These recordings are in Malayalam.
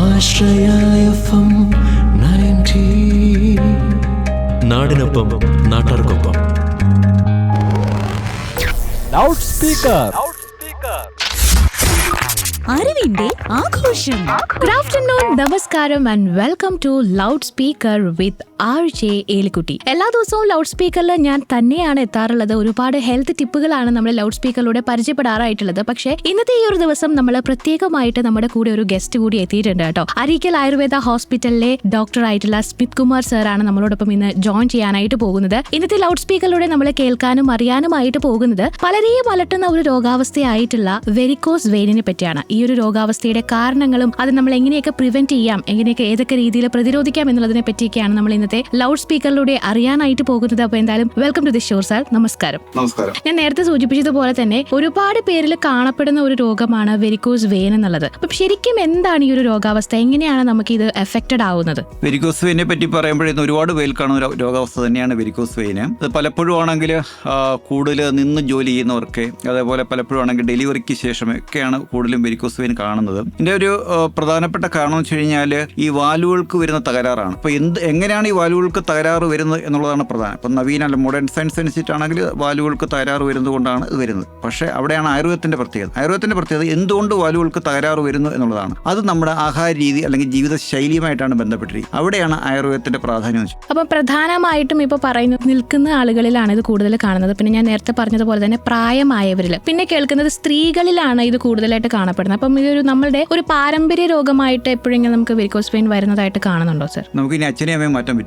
ആശ്രയ FM 90. നാടിനൊപ്പം നാട്ടാർക്കൊപ്പം. ലൗഡ് സ്പീക്കർ അറിവിന്റെ ആഘോഷം. ഗുഡ് ആഫ്റ്റർനൂൺ, നമസ്കാരം and welcome to loud speaker with RJ Elikutty. എല്ലാ ദിവസവും ലൗഡ് സ്പീക്കറിൽ ഞാൻ തന്നെയാണ് എത്താറുള്ളത്. ഒരുപാട് ഹെൽത്ത് ടിപ്പുകളാണ് നമ്മൾ ലൗഡ് സ്പീക്കറിലൂടെ പരിചയപ്പെടാറായിട്ടുള്ളത്. പക്ഷേ ഇന്നത്തെ ഈ ഒരു ദിവസം നമ്മൾ പ്രത്യേകമായിട്ട് നമ്മുടെ കൂടെ ഒരു ഗസ്റ്റ് കൂടി എത്തിയിട്ടുണ്ട് കേട്ടോ. അരീക്കൽ ആയുർവേദ ഹോസ്പിറ്റലിലെ ഡോക്ടർ ആയിട്ടുള്ള സ്മിത് കുമാർ സാറാണ് നമ്മളോടൊപ്പം ഇന്ന് ജോയിൻ ചെയ്യാനായിട്ട് പോകുന്നത്. ഇന്നത്തെ ലൗഡ് സ്പീക്കറിലൂടെ നമ്മൾ കേൾക്കാനും അറിയാനുമായിട്ട് പോകുന്നത് പലരെയും അലട്ടുന്ന ഒരു രോഗാവസ്ഥയായിട്ടുള്ള വെരിക്കോസ് വെയിനിനെ പറ്റിയാണ്. ഈ ഒരു രോഗാവസ്ഥയുടെ കാരണങ്ങളും അത് നമ്മൾ എങ്ങനെയൊക്കെ പ്രിവെന്റ് ചെയ്യാം, എങ്ങനെയൊക്കെ ഏതൊക്കെ രീതിയിൽ പ്രതിരോധിക്കാം എന്നുള്ളതിനെ പറ്റിയൊക്കെയാണ് നമ്മൾ ഇന്നത്തെ ലൗഡ് സ്പീക്കറിലൂടെ അറിയാനായിട്ട് പോകുന്നത്. അപ്പൊ എന്തായാലും welcome to the show sir. നമസ്കാരം. ഞാൻ നേരത്തെ സൂചിപ്പിച്ചതുപോലെ തന്നെ ഒരുപാട് പേരിൽ കാണപ്പെടുന്ന ഒരു രോഗമാണ് വെരിക്കോസ് വെയിൻ എന്നുള്ളത്. അപ്പൊ ശരിക്കും എന്താണ് ഈ ഒരു രോഗാവസ്ഥ, എങ്ങനെയാണ് നമുക്ക് ഇത് എഫക്റ്റഡ് ആവുന്നത്? വെരിക്കോസ് വെയിനെ പറ്റി പറയുമ്പോഴേക്കും ഒരുപാട് പേരിൽ കാണുന്ന രോഗാവസ്ഥ തന്നെയാണ് വെരിക്കോസ് വെയിന്. അത് പലപ്പോഴും ആണെങ്കിൽ കൂടുതൽ നിന്ന് ജോലി ചെയ്യുന്നവർക്ക്, അതേപോലെ പലപ്പോഴും ആണെങ്കിൽ ഡെലിവറിക്ക് ശേഷമൊക്കെയാണ് കൂടുതലും വെരിക്കോസ് വെയിൻ കാണുന്നത്. ഇതിന്റെ ഒരു പ്രധാനപ്പെട്ട കാരണം എന്ന് വെച്ച് കഴിഞ്ഞാൽ ഈ വാൽവുകൾക്ക് വരുന്ന തകരാറാണ്. അപ്പോൾ എങ്ങനെയാണ് ഈ വാൽവുകൾക്ക് തകരാറ് വരുന്നത് എന്നുള്ളതാണ് പ്രധാനം. ഇപ്പം നവീന മോഡേൺ സയൻസ് അനുസരിച്ചിട്ടാണെങ്കിൽ വാൽവുകൾക്ക് തകരാറ് വരുന്നത് കൊണ്ടാണ് ഇത് വരുന്നത്. പക്ഷേ അവിടെയാണ് ആയുർവേദത്തിന്റെ പ്രത്യേകത എന്തുകൊണ്ട് വാൽവുകൾക്ക് തകരാറ് വരുന്നു എന്നുള്ളതാണ്. അത് നമ്മുടെ ആഹാര രീതി അല്ലെങ്കിൽ ജീവിത ശൈലിയുമായിട്ടാണ് ബന്ധപ്പെട്ടിരിക്കുന്നത്. അവിടെയാണ് ആയുർവേദത്തിന്റെ പ്രാധാന്യം. അപ്പൊ പ്രധാനമായിട്ടും ഇപ്പൊ പറയുന്നത് നിൽക്കുന്ന ആളുകളിലാണ് ഇത് കൂടുതൽ കാണുന്നത്. പിന്നെ ഞാൻ നേരത്തെ പറഞ്ഞതുപോലെ തന്നെ പ്രായമായവരിൽ, പിന്നെ കേൾക്കുന്നത് സ്ത്രീകളിലാണ് ഇത് കൂടുതലായിട്ട് കാണപ്പെടുന്നത്. അപ്പം ഇതൊരു നമ്മളുടെ ഒരു പാരമ്പര്യ രോഗമായിട്ട് എപ്പോഴെങ്കിലും നമുക്ക് വെരിക്കോസ് വെയിൻ വരുന്നതായിട്ട് കാണുന്നുണ്ടോ സർ? നമുക്ക് ഇനി അച്ഛനെ അമ്മയും മാറ്റാൻ പറ്റും?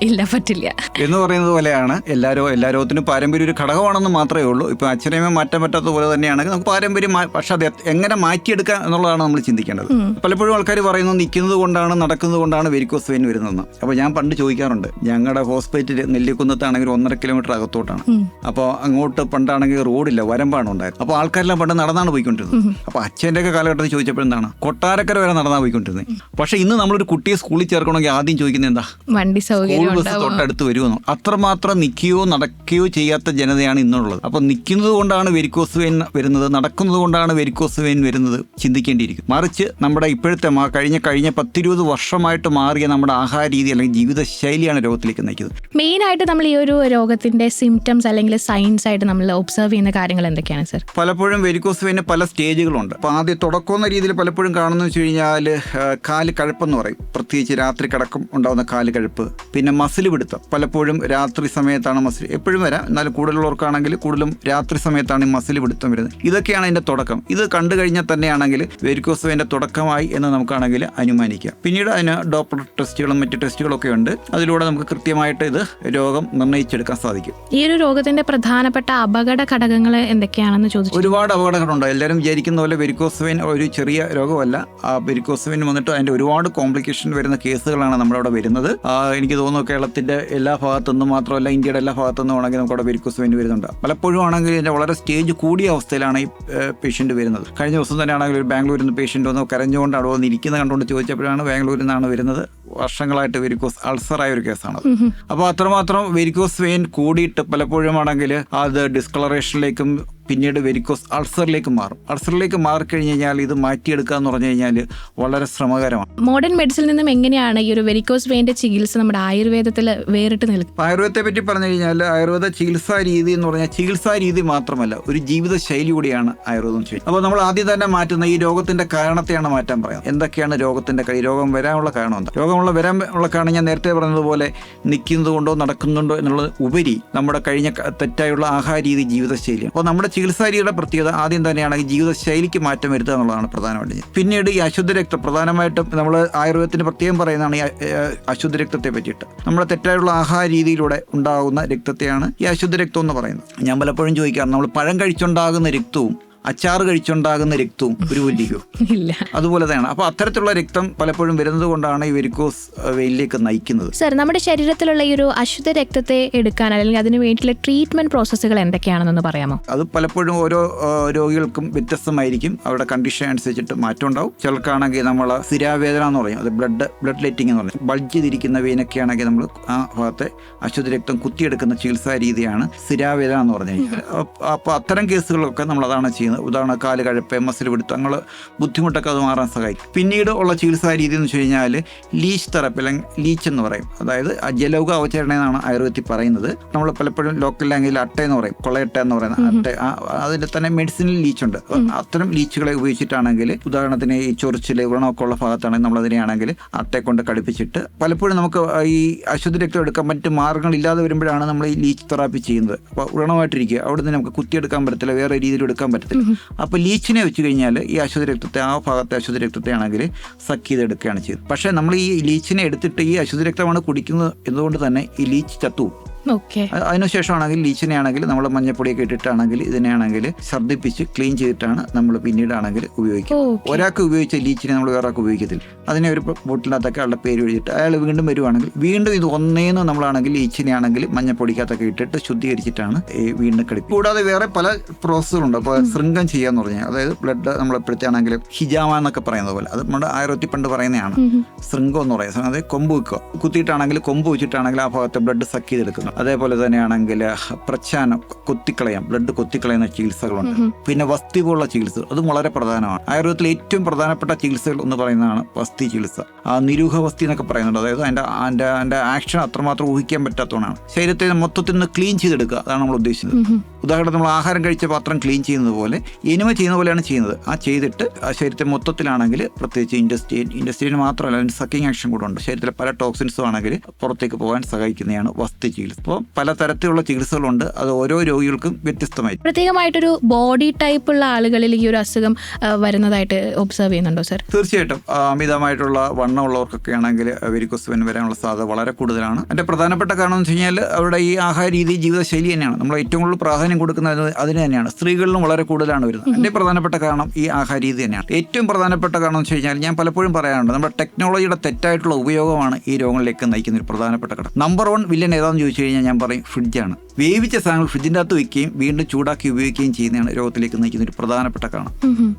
ഇല്ല, പറ്റില്ല എന്ന് പറയുന്നത് പോലെയാണ് എല്ലാ രോഗത്തിനും പാരമ്പര്യം ഒരു ഘടകമാണെന്ന് മാത്രമേ ഉള്ളൂ. ഇപ്പൊ അച്ഛനെ അമ്മയും മാറ്റാൻ പറ്റാത്ത പോലെ തന്നെയാണെങ്കിൽ നമുക്ക് പാരമ്പര്യം, പക്ഷെ അത് എങ്ങനെ മാറ്റിയെടുക്കാം എന്നുള്ളതാണ് നമ്മൾ ചിന്തിക്കേണ്ടത്. പലപ്പോഴും ആൾക്കാർ പറയുന്നത് നിൽക്കുന്നത് കൊണ്ടാണ്, നടക്കുന്നത് കൊണ്ടാണ് വെരിക്കോസ് വെയിൻ വരുന്നതെന്ന്. അപ്പോൾ ഞാൻ പണ്ട് ചോദിക്കാറുണ്ട്, ഞങ്ങളുടെ ഹോസ്പിറ്റൽ നെല്ലിക്കുന്നത്താണെങ്കിൽ 1.5 കിലോമീറ്റർ അകത്തോട്ടാണ്. അപ്പോൾ അങ്ങോട്ട് പണ്ടാണെങ്കിൽ റോഡില്ല, വരമ്പാണ് ഉണ്ടായത്. അപ്പോൾ ആൾക്കാരെല്ലാം പണ്ട് നടന്നാണ് പോയിക്കൊണ്ടിരുന്നത്. അപ്പോൾ അച്ഛൻ്റെ ഒക്കെ കാലഘട്ടത്തിൽ ചോദിച്ചപ്പോൾ എന്താണ്, കൊട്ടാരക്കര വരെ നടന്നാണ് പോയിക്കൊണ്ടിരുന്നത്. പക്ഷേ ഇന്ന് നമ്മളൊരു കുട്ടിയെ സ്കൂളിൽ ചേർക്കണമെങ്കിൽ ആദ്യം ചോദിക്കുന്നത് എന്താ, വണ്ടി സൗകര്യം തൊട്ടടുത്ത് വരുമെന്നോ. അത്രമാത്രം നിൽക്കുകയോ നടക്കുകയോ ചെയ്യാത്ത ജനതയാണ് ഇന്നുള്ളത്. അപ്പോൾ നിൽക്കുന്നത് കൊണ്ടാണ് വെരിക്കോസ് വെയിൻ വരുന്നത്, നടക്കുന്നത് കൊണ്ടാണ് വെരിക്കോസ് വെയിൻ വരുന്നത് ചിന്തിക്കേണ്ടിയിരിക്കും. മറിച്ച് നമ്മുടെ ഇപ്പോഴത്തെ കഴിഞ്ഞ 10-20 വർഷമായിട്ട് മാറിയ നമ്മുടെ ആഹാര രീതി അല്ലെങ്കിൽ ജീവിത ശൈലിയാണ് രോഗത്തിലേക്ക് നയിക്കുന്നത്. മെയിനായിട്ട് നമ്മൾ ഈ ഒരു രോഗത്തിന്റെ സിംറ്റംസ് അല്ലെങ്കിൽ സൈൻസ് ആയിട്ട് നമ്മൾ ഒബ്സർവ് ചെയ്യുന്ന കാര്യങ്ങൾ എന്തൊക്കെയാണ് സർ? പലപ്പോഴും വെരിക്കോസ് വെയിന് പല സ്റ്റേജുകളുണ്ട്. അപ്പോൾ ആദ്യം തുടക്കമെന്ന രീതിയിൽ പലപ്പോഴും കാണുന്നത് വെച്ച് കഴിഞ്ഞാൽ കാല് കഴുപ്പെന്ന് പറയും. പ്രത്യേകിച്ച് രാത്രി കിടക്കും ഉണ്ടാകുന്ന കാല് കഴുപ്പ്. പിന്നെ മസിൽ പിടുത്തം, പലപ്പോഴും രാത്രി സമയത്താണ് മസിൽ, എപ്പോഴും വരാം, എന്നാലും കൂടുതലുള്ളവർക്കാണെങ്കിൽ കൂടുതലും രാത്രി സമയത്താണ് ഈ മസിൽ പിടുത്തം വരുന്നത്. ഇതൊക്കെയാണ് അതിൻ്റെ തുടക്കം. ഇത് കണ്ടു കഴിഞ്ഞാൽ തന്നെയാണെങ്കിൽ വെരിക്കോസ് വെയിൻ്റെ തുടക്കമായി എന്ന് നമുക്കാണെങ്കിൽ അനുമാനിക്കാം. പിന്നീട് അതിന് ഡോപ്ലർ ടെസ്റ്റുകളും മറ്റ് ടെസ്റ്റുകളൊക്കെ ഉണ്ട്. അതിലൂടെ നമുക്ക് കൃത്യമായിട്ട് ഇത് രോഗം നിർണ്ണയിച്ചെടുക്കാൻ സാധിക്കും. ഈ ഒരു രോഗത്തിന്റെ പ്രധാനപ്പെട്ട അപകട ഘടകങ്ങൾ എന്തൊക്കെയാണെന്ന് ചോദിച്ചു. ഒരുപാട് അപകടങ്ങളുണ്ട്. എല്ലാവരും വിചാരിക്കുന്ന പോലെ വെരിക്കോസ് വെയിൻ ഒരു ചെറിയ രോഗമല്ല. ആ വെരിക്കോസ് വെയിൻ വന്നിട്ട് അതിൻ്റെ ഒരുപാട് കോംപ്ലിക്കേഷൻ വരുന്ന കേസുകളാണ് നമ്മുടെ അവിടെ വരുന്നത്. എനിക്ക് തോന്നുന്നു കേരളത്തിൻ്റെ എല്ലാ ഭാഗത്തുനിന്നും മാത്രമല്ല ഇന്ത്യയുടെ എല്ലാ ഭാഗത്തുനിന്നും ആണെങ്കിൽ നമുക്ക് അവിടെ വെരിക്കോസ് വെയിൻ വരുന്നുണ്ട്. പലപ്പോഴും ആണെങ്കിൽ ഇതിൻ്റെ വളരെ സ്റ്റേജ് കൂടിയ അവസ്ഥയിലാണ് ഈ പേഷ്യൻ്റ് വരുന്നത്. കഴിഞ്ഞ ദിവസം തന്നെ ആണെങ്കിൽ ഒരു ബാംഗ്ലൂരിൽ നിന്ന് പേഷ്യൻ്റ് വന്ന് കരഞ്ഞുകൊണ്ട് അവിടെ വന്ന് ഇരിക്കുന്നത് കണ്ടുകൊണ്ട് ചോദിച്ചപ്പോഴാണ് ബാംഗ്ലൂരിൽ നിന്നാണ് വരുന്നത്. വർഷങ്ങളായിട്ട് വെരിക്കോസ് അൾസറായ ഒരു കേസാണ്. അപ്പോൾ അത്രമാത്രം വെരിക്കോസ് വെയിൻ കൂടിയിട്ട് പലപ്പോഴും ആണെങ്കിൽ അത് ഡിസ്കളറേഷനിലേക്കും പിന്നീട് വെരിക്കോസ് അൾസറിലേക്ക് മാറും. അൾസറിലേക്ക് മാറിക്കഴിഞ്ഞ് കഴിഞ്ഞാൽ ഇത് മാറ്റിയെടുക്കുക എന്ന് പറഞ്ഞു കഴിഞ്ഞാൽ വളരെ ശ്രമകരമാണ്. മോഡേൺ മെഡിസിനിൽ നിന്നും എങ്ങനെയാണ് ഈ ഒരു വെരിക്കോസ് വെയിൻ്റെ ചികിത്സ നമ്മുടെ ആയുർവേദത്തിൽ വേറിട്ട് നിൽക്കും? ആയുർവേദത്തെ പറ്റി പറഞ്ഞു കഴിഞ്ഞാൽ ആയുർവേദ ചികിത്സാ രീതി എന്ന് പറഞ്ഞാൽ ചികിത്സാ രീതി മാത്രമല്ല, ഒരു ജീവിത ശൈലി കൂടിയാണ് ആയുർവേദം ചെയ്യുന്നത്. അപ്പോൾ നമ്മൾ ആദ്യം തന്നെ മാറ്റുന്ന ഈ രോഗത്തിന്റെ കാരണത്തെയാണ് മാറ്റാൻ പറയുന്നത്. എന്തൊക്കെയാണ് രോഗം വരാനുള്ള കാരണം? എന്താ വരാനുള്ള കാരണം? ഞാൻ നേരത്തെ പറഞ്ഞതുപോലെ നിൽക്കുന്നത് കൊണ്ടോ നടക്കുന്നുണ്ടോ എന്നുള്ളത് ഉപരി നമ്മുടെ കഴിഞ്ഞ തെറ്റായുള്ള ആഹാര രീതി, ജീവിതശൈലിയാണ്. അപ്പോൾ നമ്മുടെ ചികിത്സാരീതിയുടെ പ്രത്യേകത ആദ്യം തന്നെയാണെങ്കിൽ ജീവിതശൈലിക്ക് മാറ്റം വരുത്തുക എന്നുള്ളതാണ് പ്രധാനമായിട്ട്. പിന്നീട് ഈ അശുദ്ധ രക്തം, പ്രധാനമായിട്ടും നമ്മൾ ആയുർവേദത്തിന് പ്രത്യേകം പറയുന്നതാണ് ഈ അശുദ്ധ രക്തത്തെ പറ്റിയിട്ട്. നമ്മുടെ തെറ്റായുള്ള ആഹാര രീതിയിലൂടെ ഉണ്ടാകുന്ന രക്തത്തെയാണ് ഈ അശുദ്ധ രക്തം എന്ന് പറയുന്നത്. ഞാൻ പലപ്പോഴും ചോദിക്കാറുണ്ട്, നമ്മൾ പഴം കഴിച്ചുണ്ടാകുന്ന രക്തവും അച്ചാറ് കഴിച്ചുണ്ടാകുന്ന രക്തവും ഒരു വലിയോ? ഇല്ല. അതുപോലെ തന്നെയാണ്. അപ്പോൾ അത്തരത്തിലുള്ള രക്തം പലപ്പോഴും വരുന്നത് കൊണ്ടാണ് ഈ വെരിക്കോസ് വെയിനിലേക്ക് നയിക്കുന്നത്. സർ, നമ്മുടെ ശരീരത്തിലുള്ള ഈ ഒരു അശുദ്ധ രക്തത്തെ എടുക്കാൻ അല്ലെങ്കിൽ അതിന് വേണ്ടിയിട്ടുള്ള ട്രീറ്റ്മെന്റ് പ്രോസസ്സുകൾ എന്തൊക്കെയാണെന്ന് പറയാമോ? അത് പലപ്പോഴും ഓരോ രോഗികൾക്കും വ്യത്യസ്തമായിരിക്കും. അവരുടെ കണ്ടീഷൻ അനുസരിച്ചിട്ട് മാറ്റം ഉണ്ടാവും. ചിലർക്കാണെങ്കിൽ നമ്മൾ സ്ഥിരാവേദന എന്ന് പറയും, അത് ബ്ലഡ് ലെറ്റിംഗ് എന്ന് പറയും. ബൾജ് ചെയ്തിരിക്കുന്ന വെയിനൊക്കെ ആണെങ്കിൽ നമ്മൾ ആ ഭാഗത്തെ അശുദ്ധ രക്തം കുത്തിയെടുക്കുന്ന ചികിത്സാ രീതിയാണ് സ്ഥിരാവേദന എന്ന് പറഞ്ഞു കഴിഞ്ഞാൽ. അപ്പോൾ അത്തരം കേസുകളൊക്കെ നമ്മൾ അതാണ് ചെയ്യുന്നത്. ചെയ്യുന്നത്. ഉദാഹരണം കാല് കഴപ്പ്, മസിൽ പിടുത്തം, അങ്ങനെ ബുദ്ധിമുട്ടൊക്കെ അത് മാറാൻ സഹായിക്കും. പിന്നീട് ഉള്ള ചികിത്സാ രീതി എന്ന് വെച്ച് കഴിഞ്ഞാൽ ലീച്ച് തെറപ്പി അല്ലെങ്കിൽ ലീച്ച് എന്ന് പറയും. അതായത് ജലൗക അവചരണ എന്നാണ് ആയുർവേദത്തിൽ പറയുന്നത്. നമ്മൾ പലപ്പോഴും ലോക്കൽ ലാംഗ്വേജിൽ അട്ട എന്ന് പറയും, കൊളയട്ട എന്ന് പറയുന്ന അട്ട. അതിൻ്റെ തന്നെ മെഡിസിനൽ ലീച്ച് ഉണ്ട്. അത്തരം ലീച്ചുകളെ ഉപയോഗിച്ചിട്ടാണെങ്കിൽ ഉദാഹരണത്തിന് ഈ ചൊറിച്ചിൽ വ്രണമൊക്കെ ഉള്ള ഭാഗത്താണെങ്കിൽ നമ്മളതിനെയാണെങ്കിൽ അട്ടയെ കൊണ്ട് കടുപ്പിച്ചിട്ട് പലപ്പോഴും നമുക്ക് ഈ അശുദ്ധ രക്തം എടുക്കാൻ മറ്റ് മാർഗ്ഗങ്ങളില്ലാതെ വരുമ്പോഴാണ് നമ്മൾ ഈ ലീച്ച് തെറാപ്പി ചെയ്യുന്നത്. അപ്പോൾ വ്രണമായിട്ടിരിക്കുക, അവിടെ നിന്ന് നമുക്ക് കുത്തിയെടുക്കാൻ പറ്റത്തില്ല, വേറെ രീതിയിൽ എടുക്കാൻ പറ്റത്തില്ല. അപ്പോൾ ലീച്ചിനെ വെച്ച് കഴിഞ്ഞാൽ ഈ അശുദ്ധ രക്തത്തെ, ആ ഭാഗത്തെ അശുദ്ധ രക്തത്തെ ആണെങ്കിൽ സക്ക് ചെയ്തെടുക്കുകയാണ് ചെയ്തത്. പക്ഷേ നമ്മൾ ഈ ലീച്ചിനെ എടുത്തിട്ട് ഈ അശുദ്ധ രക്തമാണ് കുടിക്കുന്നത് എന്നതുകൊണ്ട് തന്നെ ഈ ലീച്ച് ചത്തു. അതിനുശേഷമാണെങ്കിൽ ലീച്ചിനെ ആണെങ്കിൽ നമ്മൾ മഞ്ഞപ്പൊടിയൊക്കെ ഇട്ടിട്ടാണെങ്കിൽ ഇതിനെയാണെങ്കിൽ ഛർദ്ദിപ്പിച്ച് ക്ലീൻ ചെയ്തിട്ടാണ് നമ്മൾ പിന്നീടാണെങ്കിൽ ഉപയോഗിക്കുക. ഒരാൾക്ക് ഉപയോഗിച്ച ലീച്ചിനെ നമ്മൾ വേറെ ആൾക്ക് ഉപയോഗിക്കത്തില്ല. അതിനെ ഒരു ബോട്ടിനകത്തൊക്കെ ആളുടെ പേര് എഴുതിയിട്ട് അയാൾ വീണ്ടും വരുവാണെങ്കിൽ വീണ്ടും ഇത് ഒന്നേന്ന് നമ്മളാണെങ്കിൽ ലീച്ചിനെ ആണെങ്കിൽ മഞ്ഞപ്പൊടിക്കകത്തൊക്കെ ഇട്ടിട്ട് ശുദ്ധീകരിച്ചിട്ടാണ് വീണ്ടും കടിക്കുക. കൂടാതെ വേറെ പല പ്രോസസ്സുകളുണ്ട്. അപ്പോൾ ശൃംഗം ചെയ്യാന്ന് പറഞ്ഞാൽ, അതായത് ബ്ലഡ് നമ്മളെപ്പോഴത്തെയാണെങ്കിൽ ഹിജാമ എന്നൊക്കെ പറയുന്നത് പോലെ, അത് നമ്മുടെ ആയുർവേദത്തിൽ പണ്ട് പറയുന്നതാണ് ശൃംഗം എന്ന് പറയുന്നത്. അതായത് കൊമ്പ് വെക്കുക, കുത്തിയിട്ടാണെങ്കിൽ കൊമ്പ് വെച്ചിട്ടാണെങ്കിൽ ആ ഭാഗത്തെ ബ്ലഡ് സക്ക് ചെയ്തെടുക്കുന്നു. അതേപോലെ തന്നെയാണെങ്കിൽ പ്രച്ഛാനം, കൊത്തിക്കളയാം, ബ്ലഡ് കൊത്തിക്കളയുന്ന ചികിത്സകളുണ്ട്. പിന്നെ വസ്തി പോലുള്ള ചികിത്സകൾ, അതും വളരെ പ്രധാനമാണ്. ആയുർവേദത്തിലെ ഏറ്റവും പ്രധാനപ്പെട്ട ചികിത്സകൾ എന്ന് പറയുന്നതാണ് വസ്തി ചികിത്സ. നിരൂഹ വസ്തി എന്നൊക്കെ പറയുന്നുണ്ട്. അതായത് അതിൻ്റെ ആക്ഷൻ അത്രമാത്രം ഊഹിക്കാൻ പറ്റാത്തതുകൊണ്ടാണ്. ശരീരത്തെ മൊത്തത്തിൽ നിന്ന് ക്ലീൻ ചെയ്തെടുക്കുക, അതാണ് നമ്മൾ ഉദ്ദേശിക്കുന്നത്. ഉദാഹരണത്തിന് നമ്മൾ ആഹാരം കഴിച്ച പാത്രം ക്ലീൻ ചെയ്യുന്നത് പോലെ എനിമ ചെയ്യുന്ന പോലെയാണ് ചെയ്യുന്നത്. ചെയ്തിട്ട് ആ ശരീരത്തെ മൊത്തത്തിലാണെങ്കിൽ പ്രത്യേകിച്ച് ഇൻഡസ്ട്രീൻ മാത്രമല്ല, അതിന് സക്കിങ് ആക്ഷൻ കൂടെ ഉണ്ട്. ശരീരത്തിലെ പല ടോക്സിൻസും ആണെങ്കിൽ പുറത്തേക്ക് പോകാൻ സഹായിക്കുന്നതാണ് വസ്തി ചികിത്സ. അപ്പോൾ പലതരത്തിലുള്ള ചികിത്സകളുണ്ട്. അത് ഓരോ രോഗികൾക്കും വ്യത്യസ്തമായി. പ്രത്യേകമായിട്ടൊരു ബോഡി ടൈപ്പ് ഉള്ള ആളുകളിൽ ഈ ഒരു അസുഖം വരുന്നതായിട്ട് ഒബ്സർവ് ചെയ്യുന്നുണ്ടോ സർ? തീർച്ചയായിട്ടും അമിതമായിട്ടുള്ള വണ്ണമുള്ളവർക്കൊക്കെ ആണെങ്കിൽ വെരിക്കോസ് വെയിൻ വരാനുള്ള സാധ്യത വളരെ കൂടുതലാണ്. അതിന്റെ പ്രധാനപ്പെട്ട കാരണം എന്ന് വെച്ച് കഴിഞ്ഞാൽ അവരുടെ ഈ ആഹാര രീതി, ജീവിതശൈലി തന്നെയാണ്. നമ്മൾ ഏറ്റവും കൂടുതൽ പ്രാധാന്യം കൊടുക്കുന്നത് അതിന് തന്നെയാണ്. സ്ത്രീകളിലും വളരെ കൂടുതലാണ് വരുന്നത്. അതിന്റെ പ്രധാനപ്പെട്ട കാരണം ഈ ആഹാര രീതി തന്നെയാണ്. ഏറ്റവും പ്രധാനപ്പെട്ട കാരണം എന്ന് വെച്ച് കഴിഞ്ഞാൽ ഞാൻ പലപ്പോഴും പറയാറുണ്ട്, നമ്മുടെ ടെക്നോളജിയുടെ തെറ്റായിട്ടുള്ള ഉപയോഗമാണ് ഈ രോഗങ്ങളിലേക്ക് നയിക്കുന്ന ഒരു പ്രധാനപ്പെട്ട ഘടകം. നമ്പർ 1 വില്ലൻ ഏതാണെന്ന് ചോദിച്ചു കഴിഞ്ഞാൽ ഞാൻ പറയും ഫ്രിഡ്ജാണ്. വേവിച്ച സാധനങ്ങൾ ഫ്രിഡ്ജിൻ്റെ അകത്ത് വയ്ക്കുകയും വീണ്ടും ചൂടാക്കി ഉപയോഗിക്കുകയും ചെയ്യുന്നതാണ് രോഗത്തിലേക്ക് നയിക്കുന്ന ഒരു പ്രധാനപ്പെട്ട കാരണം.